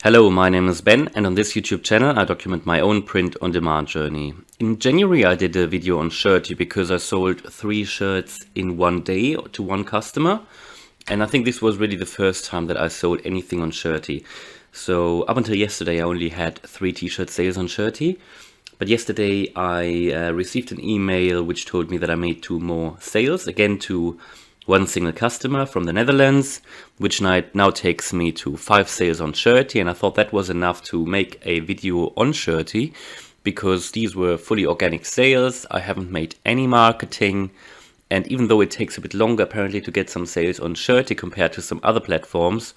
Hello, my name is Ben, and on this YouTube channel I document my own print-on-demand journey. In January I did a video on Shirtee because I sold 3 shirts in one day to one customer, and I think this was really the first time that I sold anything on Shirtee. So up until yesterday I only had 3 t-shirt sales on Shirtee, but yesterday I received an email which told me that I made 2 more sales, again to one single customer from the Netherlands, which now takes me to 5 sales on Shirtee, and I thought that was enough to make a video on Shirtee because these were fully organic sales. I haven't made any marketing, and even though it takes a bit longer apparently to get some sales on Shirtee compared to some other platforms,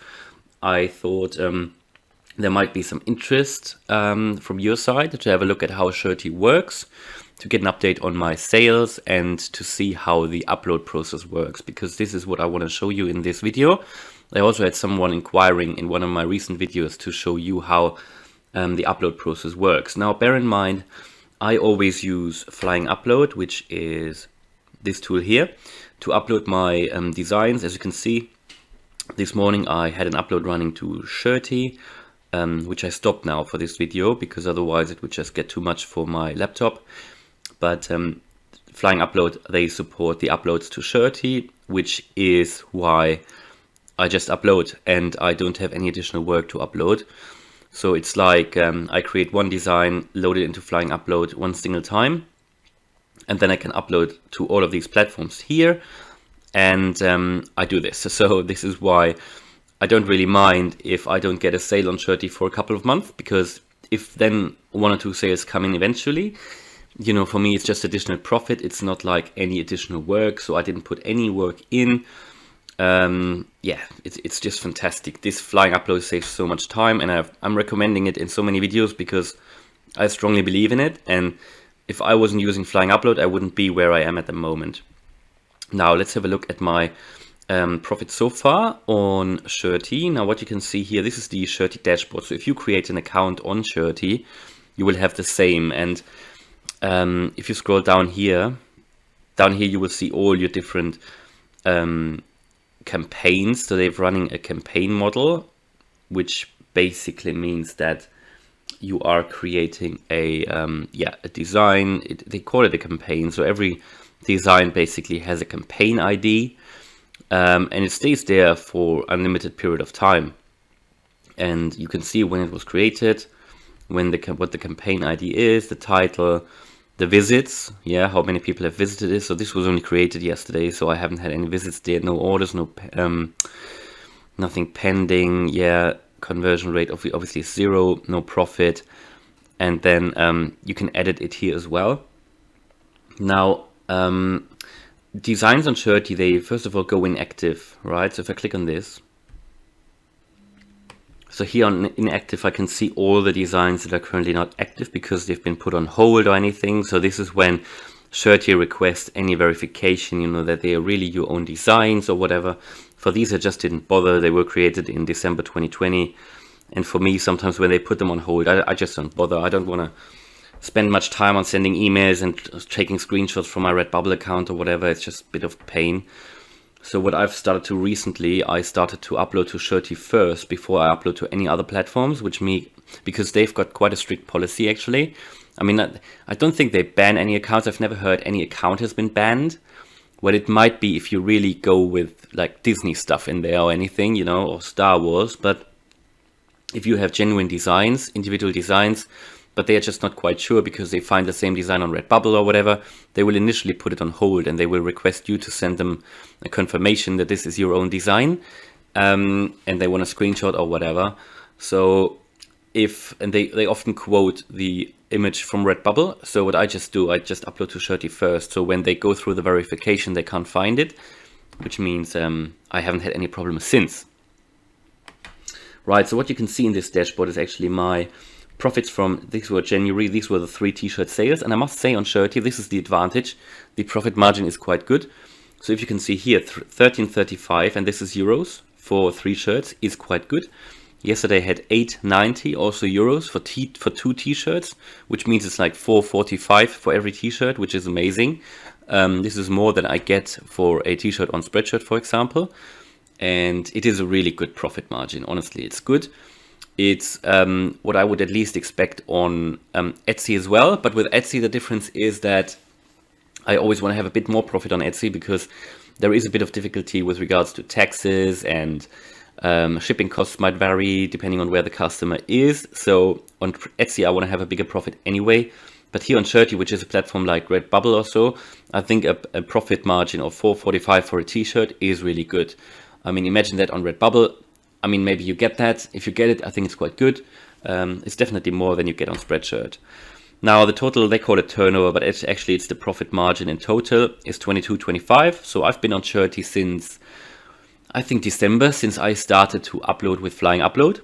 I thought there might be some interest from your side to have a look at how Shirtee works, to get an update on my sales and to see how the upload process works, because this is what I want to show you in this video. I also had someone inquiring in one of my recent videos to show you how the upload process works. Now bear in mind, I always use Flying Upload, which is this tool here, to upload my designs. As you can see, this morning I had an upload running to Shirtee, which I stopped now for this video because otherwise it would just get too much for my laptop. But Flying Upload, they support the uploads to Shirtee, which is why I just upload and I don't have any additional work to upload. So it's like I create one design, load it into Flying Upload one single time, and then I can upload to all of these platforms here, and I do this. So this is why I don't really mind if I don't get a sale on Shirtee for a couple of months, because if then 1 or 2 sales come in eventually, you know, for me it's just additional profit. It's not like any additional work, so I didn't put any work in. Yeah, it's just fantastic. This Flying Upload saves so much time, and I'm recommending it in so many videos because I strongly believe in it, and if I wasn't using Flying Upload I wouldn't be where I am at the moment. Now let's have a look at my profit so far on Shirtee. Now what you can see here, this is the Shirtee dashboard. So if you create an account on Shirtee, you will have the same, and if you scroll down here you will see all your different campaigns. So they're running a campaign model, which basically means that you are creating a design. They call it a campaign. So every design basically has a campaign ID, and it stays there for an unlimited period of time. And you can see when it was created, when what the campaign ID is, the title, the visits, yeah, how many people have visited it. So this was only created yesterday, so I haven't had any visits there, no orders, no nothing pending. Yeah, conversion rate obviously is 0, no profit, and then you can edit it here as well. Now designs on Shirtee, they first of all go inactive, right? So if I click on this, so here on inactive, I can see all the designs that are currently not active because they've been put on hold or anything. So this is when Shirtee requests any verification, you know, that they are really your own designs or whatever. For these, I just didn't bother. They were created in December 2020. And for me, sometimes when they put them on hold, I just don't bother. I don't want to spend much time on sending emails and taking screenshots from my Redbubble account or whatever. It's just a bit of pain. So what I've started to recently, I started to upload to Shirtee first before I upload to any other platforms, because they've got quite a strict policy actually. I mean, I don't think they ban any accounts. I've never heard any account has been banned. Well, it might be if you really go with like Disney stuff in there or anything, you know, or Star Wars. But if you have genuine designs, individual designs, but they are just not quite sure because they find the same design on Redbubble or whatever, they will initially put it on hold and they will request you to send them a confirmation that this is your own design, and they want a screenshot or whatever. So they often quote the image from Redbubble. So what I just do, I just upload to Shirtee first. So when they go through the verification, they can't find it, which means I haven't had any problems since. Right, so what you can see in this dashboard is actually my profits from, these were January, these were the 3 t-shirt sales, and I must say on Shirtee, this is the advantage, the profit margin is quite good. So if you can see here, 13.35, and this is euros for 3 shirts, is quite good. Yesterday I had 8.90 also euros for 2 t-shirts, which means it's like 4.45 for every t-shirt, which is amazing. This is more than I get for a t-shirt on Spreadshirt, for example. And it is a really good profit margin, honestly, it's good. It's what I would at least expect on Etsy as well. But with Etsy, the difference is that I always want to have a bit more profit on Etsy because there is a bit of difficulty with regards to taxes, and shipping costs might vary depending on where the customer is. So on Etsy, I want to have a bigger profit anyway. But here on Shirtee, which is a platform like Redbubble or so, I think a profit margin of $4.45 for a t-shirt is really good. I mean, imagine that on Redbubble. I mean, maybe you get that. If you get it, I think it's quite good. It's definitely more than you get on Spreadshirt. Now the total, they call it turnover, but it's the profit margin in total is 22.25. So I've been on Shirtee since, I think, December, since I started to upload with Flying Upload.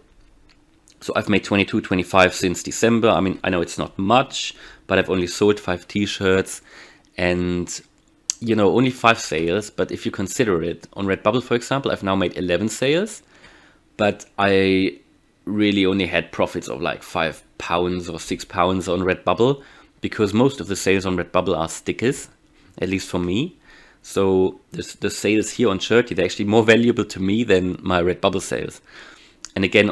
So I've made 22.25 since December. I mean, I know it's not much, but I've only sold 5 t-shirts and, you know, only 5 sales. But if you consider it, on Redbubble, for example, I've now made 11 sales, but I really only had profits of like £5 or £6 on Redbubble, because most of the sales on Redbubble are stickers, at least for me. So the sales here on Shirtee, they're actually more valuable to me than my Redbubble sales. And again,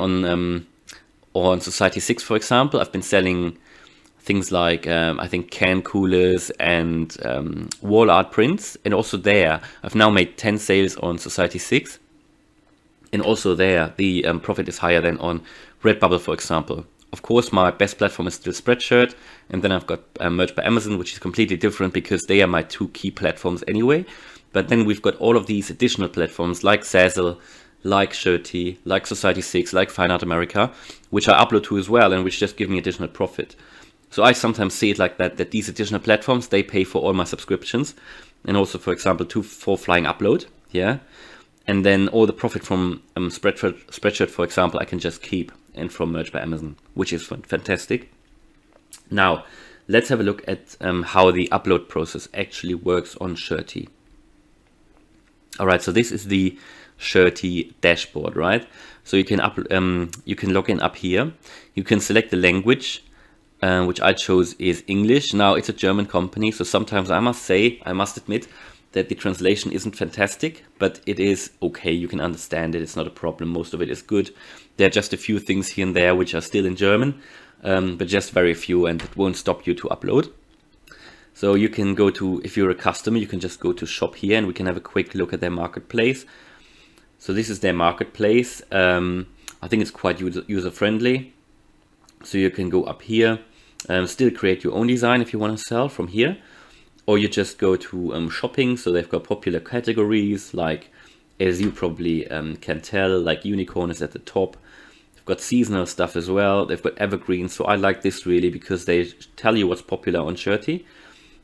on Society 6, for example, I've been selling things like, I think, can coolers and wall art prints. And also there, I've now made 10 sales on Society 6. And also there, the profit is higher than on Redbubble, for example. Of course, my best platform is still Spreadshirt. And then I've got Merch by Amazon, which is completely different because they are my 2 key platforms anyway. But then we've got all of these additional platforms like Zazzle, like Shirtee, like Society 6, like Fine Art America, which I upload to as well and which just give me additional profit. So I sometimes see it like that these additional platforms, they pay for all my subscriptions. And also, for example, for Flying Upload, yeah. And then all the profit from Spreadshirt, for example, I can just keep, and from Merch by Amazon, which is fantastic. Now, let's have a look at how the upload process actually works on Shirtee. All right, so this is the Shirtee dashboard, right? So you can log in up here. You can select the language, which I chose is English. Now, it's a German company, so sometimes I must admit, that the translation isn't fantastic, but it is okay. You can understand it. It's not a problem. Most of it is good. There are just a few things here and there which are still in German, but just very few, and it won't stop you to upload. So you can go to, if you're a customer, you can just go to shop here, and we can have a quick look at their marketplace. So this is their marketplace. I think it's quite user-friendly. So you can go up here, still create your own design if you want to sell from here. Or you just go to shopping. So they've got popular categories, like, as you probably can tell, like unicorn is at the top. They've got seasonal stuff as well. They've got evergreen. So I like this really because they tell you what's popular on Shirtee.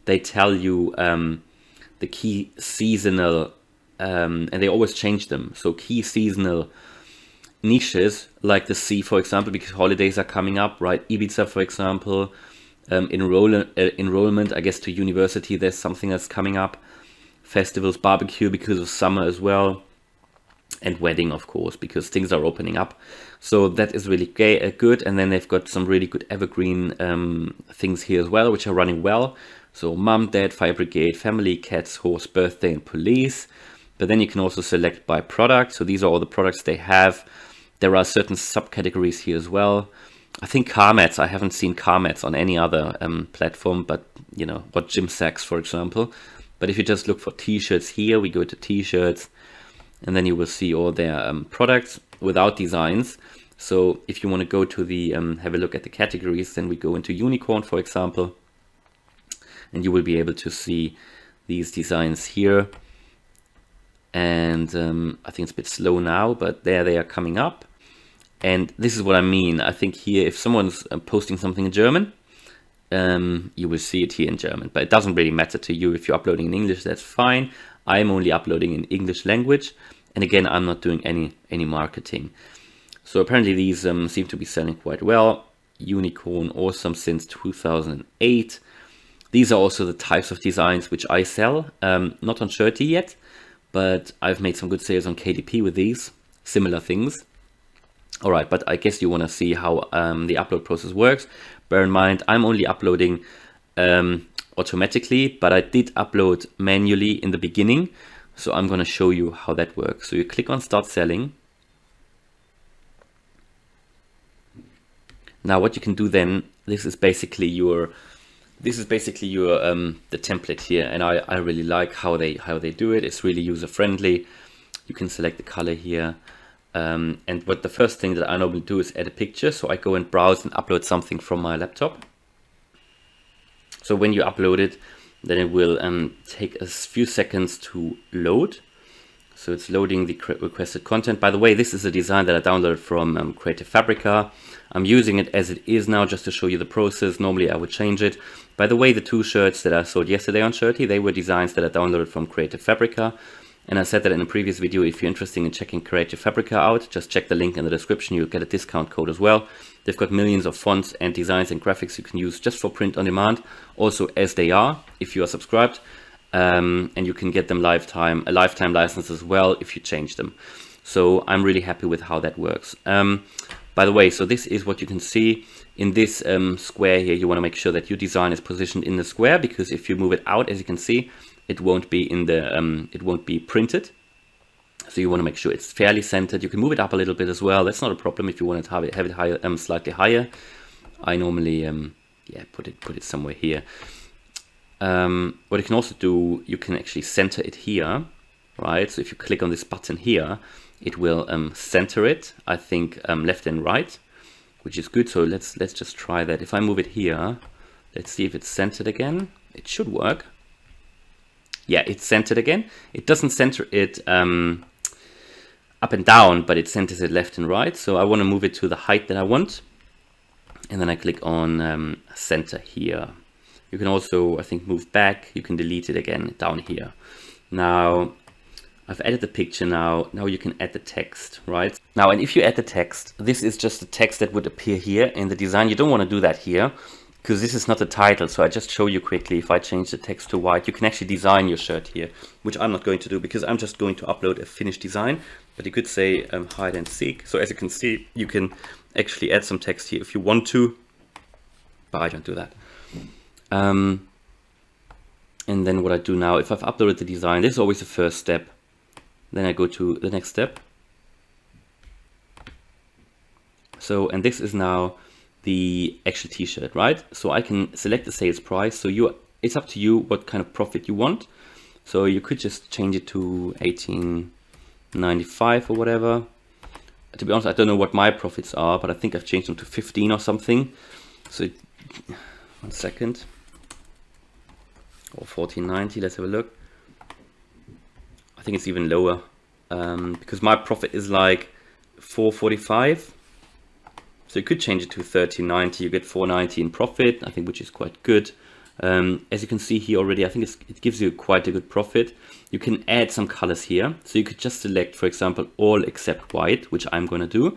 They tell you the key seasonal, and they always change them. So key seasonal niches, like the sea, for example, because holidays are coming up, right? Ibiza, for example. Enrollment, I guess, to university, there's something that's coming up. Festivals, barbecue because of summer as well. And wedding, of course, because things are opening up. So that is really good. And then they've got some really good evergreen things here as well, which are running well. So mum, dad, fire brigade, family, cats, horse, birthday, and police. But then you can also select by product. So these are all the products they have. There are certain subcategories here as well. I think car mats, I haven't seen car mats on any other platform, but, you know, what gym sacks, for example. But if you just look for t-shirts here, we go to t-shirts, and then you will see all their products without designs. So if you want to go to the, have a look at the categories, then we go into unicorn, for example, and you will be able to see these designs here. And I think it's a bit slow now, but there they are coming up. And this is what I mean. I think here, if someone's posting something in German, you will see it here in German. But it doesn't really matter to you. If you're uploading in English, that's fine. I'm only uploading in English language. And again, I'm not doing any marketing. So apparently these seem to be selling quite well. Unicorn, awesome since 2008. These are also the types of designs which I sell. Not on Shirtee yet, but I've made some good sales on KDP with these. Similar things. All right, but I guess you want to see how the upload process works. Bear in mind, I'm only uploading automatically, but I did upload manually in the beginning. So I'm going to show you how that works. So you click on Start Selling. Now what you can do then, this is basically your the template here, and I really like how they do it. It's really user friendly. You can select the color here, and what the first thing that I normally do is add a picture. So I go and browse and upload something from my laptop. So when you upload it, then it will take a few seconds to load. So it's loading the requested content. By the way, this is a design that I downloaded from Creative Fabrica. I'm using it as it is now just to show you the process. Normally I would change it. By the way, the 2 shirts that I sold yesterday on Shirtee, they were designs that I downloaded from Creative Fabrica. And I said that in a previous video, if you're interested in checking Creative Fabrica out, just check the link in the description. You'll get a discount code as well. They've got millions of fonts and designs and graphics you can use just for print on demand. Also as they are, if you are subscribed. And you can get them a lifetime license as well if you change them. So I'm really happy with how that works. By the way, so this is what you can see in this square here. You want to make sure that your design is positioned in the square, because if you move it out, as you can see, it won't be in the it won't be printed. So you want to make sure it's fairly centered. You can move it up a little bit as well. That's not a problem if you want to have it higher, slightly higher. I normally yeah, put it somewhere here. What you can also do, you can actually center it here, right? So if you click on this button here, it will center it, I think, left and right, which is good. So let's just try that. If I move it here, let's see if it's centered again. It should work. Yeah, it's centered again. It doesn't center it up and down, but it centers it left and right. So I want to move it to the height that I want. And then I click on center here. You can also, I think, move back. You can delete it again down here. Now, I've added the picture now. Now you can add the text, right? Now, and if you add the text, this is just the text that would appear here in the design. You don't want to do that here because this is not the title. So I just show you quickly. If I change the text to white, you can actually design your shirt here, which I'm not going to do because I'm just going to upload a finished design. But you could say hide and seek. So as you can see, you can actually add some text here if you want to, but I don't do that. And then what I do now, if I've uploaded the design, this is always the first step. Then I go to the next step. So, and this is now the actual t-shirt, right? So I can select the sales price. So it's up to you what kind of profit you want. So you could just change it to 18.95 or whatever. To be honest, I don't know what my profits are, but I think I've changed them to 15 or something. So 1 second. Or 14.90, let's have a look. I think it's even lower because my profit is like 4.45. So you could change it to 13.90. You get 4.90 in profit, I think, which is quite good. As you can see here already, I think it gives you quite a good profit. You can add some colors here. So you could just select, for example, all except white, which I'm going to do.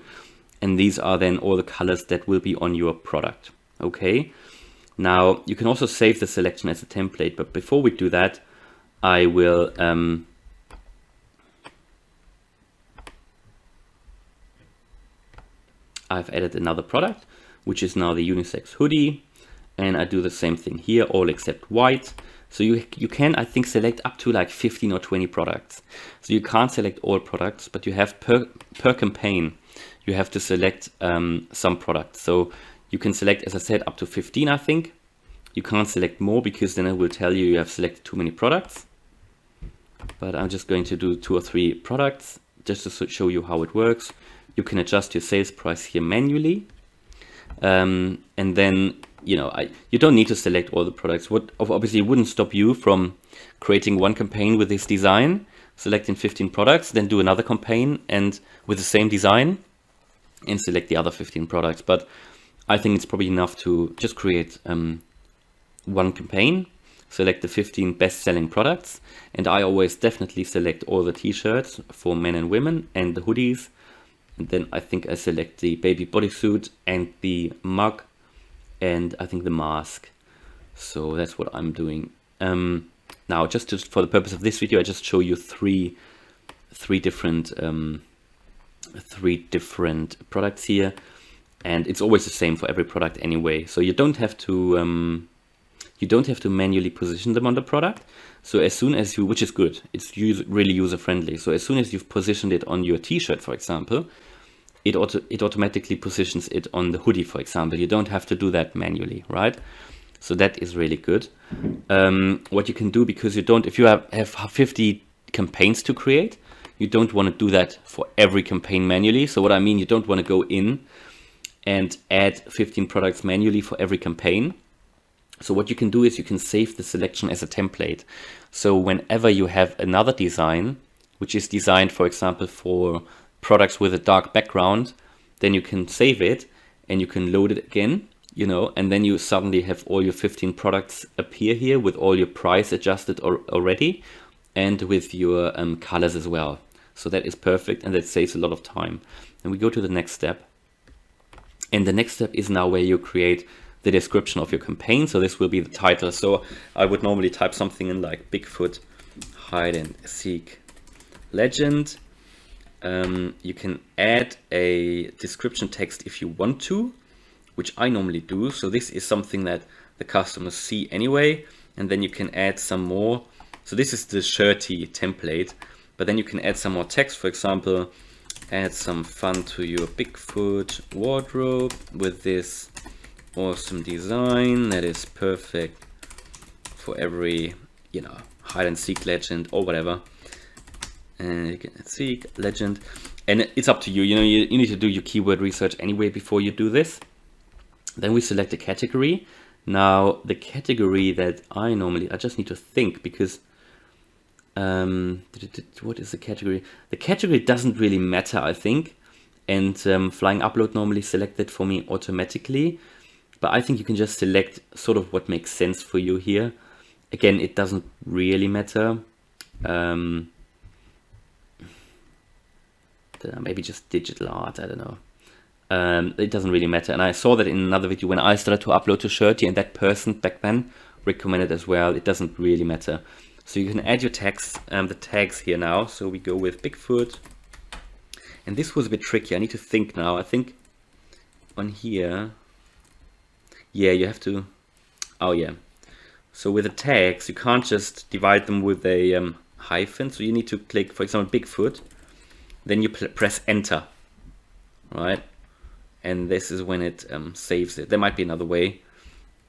And these are then all the colors that will be on your product. Okay. Now, you can also save the selection as a template, but before we do that, I will I've added another product, which is now the unisex hoodie, and I do the same thing here, all except white. So you can, I think, select up to like 15 or 20 products. So you can't select all products, but you have per campaign, you have to select some products. So you can select, as I said, up to 15, I think. You can't select more because then it will tell you have selected too many products. But I'm just going to do 2 or 3 products just to show you how it works. You can adjust your sales price here manually. And then, you know, you don't need to select all the products. What obviously wouldn't stop you from creating one campaign with this design, selecting 15 products, then do another campaign and with the same design and select the other 15 products. But I think it's probably enough to just create one campaign, select the 15 best-selling products, and I always definitely select all the t-shirts for men and women and the hoodies, and then I think I select the baby bodysuit and the mug and I think the mask. So that's what I'm doing. Now, just for the purpose of this video, I just show you three different products here, and it's always the same for every product anyway. So you don't have to manually position them on the product. So as soon as you, which is good, it's really user friendly. So as soon as you've positioned it on your t-shirt, for example, it automatically positions it on the hoodie, for example. You don't have to do that manually, right? So that is really good. What you can do, because you don't, if you have 50 campaigns to create, you don't want to do that for every campaign manually. So what I mean, you don't want to go in and add 15 products manually for every campaign. So what you can do is you can save the selection as a template. So whenever you have another design, which is designed, for example, for products with a dark background, then you can save it and you can load it again, you know, and then you suddenly have all your 15 products appear here with all your price adjusted already and with your colors as well. So that is perfect, and that saves a lot of time. And we go to the next step. And the next step is now where you create the description of your campaign. So this will be the title. So I would normally type something in like Bigfoot hide and seek legend. You can add a description text if you want to, which I normally do. So this is something that the customers see anyway, and then you can add some more. So this is the Shirtee template, but then you can add some more text. For example, add some fun to your Bigfoot wardrobe with this awesome design that is perfect for every, you know, hide and seek legend or whatever. And you can seek legend, and it's up to you. You know, you need to do your keyword research anyway before you do this. Then we select a category. Now the category that I just need to think, because what is the category? The category doesn't really matter, I think, and Flying Upload normally select it for me automatically, but I think you can just select sort of what makes sense for you here. Again, it doesn't really matter. Maybe just digital art, I don't know. It doesn't really matter. And I saw that in another video when I started to upload to Shirtee, and that person back then recommended as well. It doesn't really matter. So you can add your text, the tags here now. So we go with Bigfoot. And this was a bit tricky. I need to think now. I think on here, yeah, you have to, oh yeah. So with the tags, you can't just divide them with a hyphen. So you need to click, for example, Bigfoot. Then you press enter, right? And this is when it saves it. There might be another way,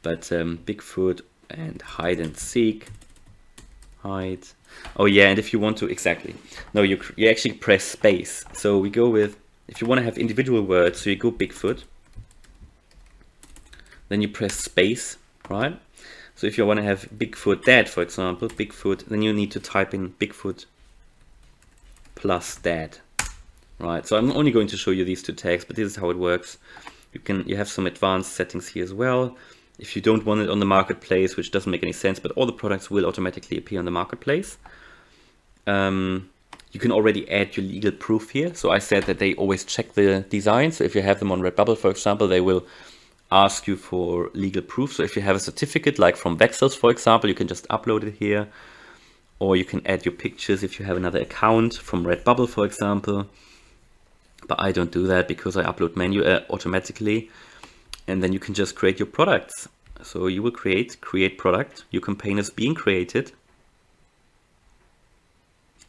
but Bigfoot and hide and seek. Hide. Oh yeah, and if you want to, exactly. No, you actually press space. So we go with, if you want to have individual words, so you go Bigfoot. Then you press space, right? So if you want to have Bigfoot dad, for example, Bigfoot, then you need to type in Bigfoot plus dad, right? So I'm only going to show you these two tags, but this is how it works. You have some advanced settings here as well. If you don't want it on the marketplace, which doesn't make any sense, but all the products will automatically appear on the marketplace. You can already add your legal proof here. So I said that they always check the design. So if you have them on Redbubble, for example, they will ask you for legal proof. So if you have a certificate, like from Vexels, for example, you can just upload it here. Or you can add your pictures if you have another account from Redbubble, for example. But I don't do that because I upload automatically. And then you can just create your products. So you will create product. Your campaign is being created.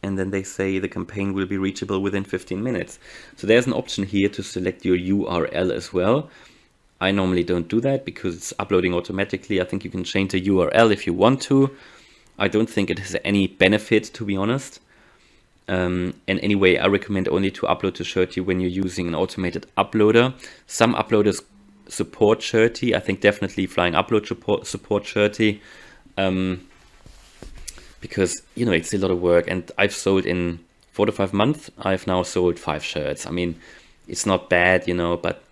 And then they say the campaign will be reachable within 15 minutes. So there's an option here to select your URL as well. I normally don't do that because it's uploading automatically. I think you can change the URL if you want to. I don't think it has any benefit, to be honest. And anyway, I recommend only to upload to Shirtee when you're using an automated uploader. Some uploaders support Shirtee. I think definitely Flying Upload support Shirtee. Because, you know, it's a lot of work. And I've sold in 4 to 5 months. I've now sold 5 shirts. I mean, it's not bad, you know, but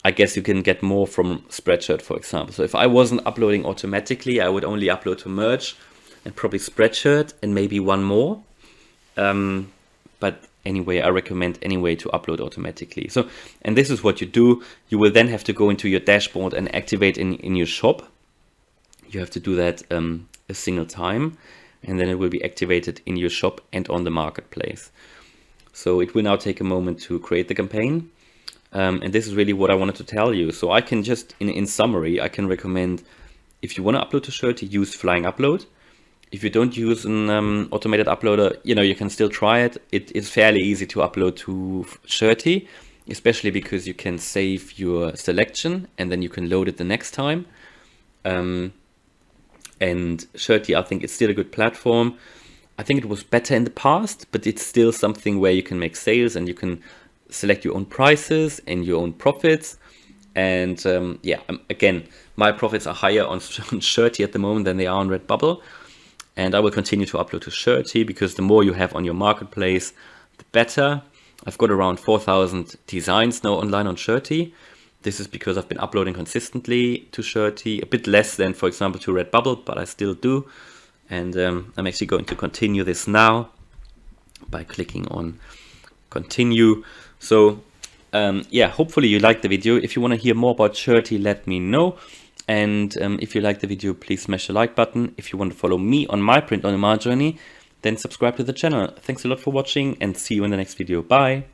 I guess you can get more from Spreadshirt, for example. So if I wasn't uploading automatically, I would only upload to Merch and probably Spreadshirt and maybe one more. But anyway, I recommend anyway to upload automatically. So, and this is what you do. You will then have to go into your dashboard and activate in your shop. You have to do that a single time, and then it will be activated in your shop and on the marketplace. So it will now take a moment to create the campaign. And this is really what I wanted to tell you. So I can just, in summary, I can recommend, if you want to upload to Shirtee, use Flying Upload. If you don't use an automated uploader, you know, you can still try it. It is fairly easy to upload to Shirtee. especially because you can save your selection and then you can load it the next time. And Shirtee, I think it's still a good platform. I think it was better in the past, but it's still something where you can make sales and you can select your own prices and your own profits. And again, my profits are higher on Shirtee at the moment than they are on Redbubble. And I will continue to upload to Shirtee because the more you have on your marketplace, the better. I've got around 4,000 designs now online on Shirtee. This is because I've been uploading consistently to Shirtee, a bit less than, for example, to Redbubble, but I still do. And I'm actually going to continue this now by clicking on continue. So hopefully you liked the video. If you want to hear more about Shirtee, let me know. And if you liked the video, please smash the like button. If you want to follow me on my print on demand journey, then subscribe to the channel. Thanks a lot for watching and see you in the next video. Bye.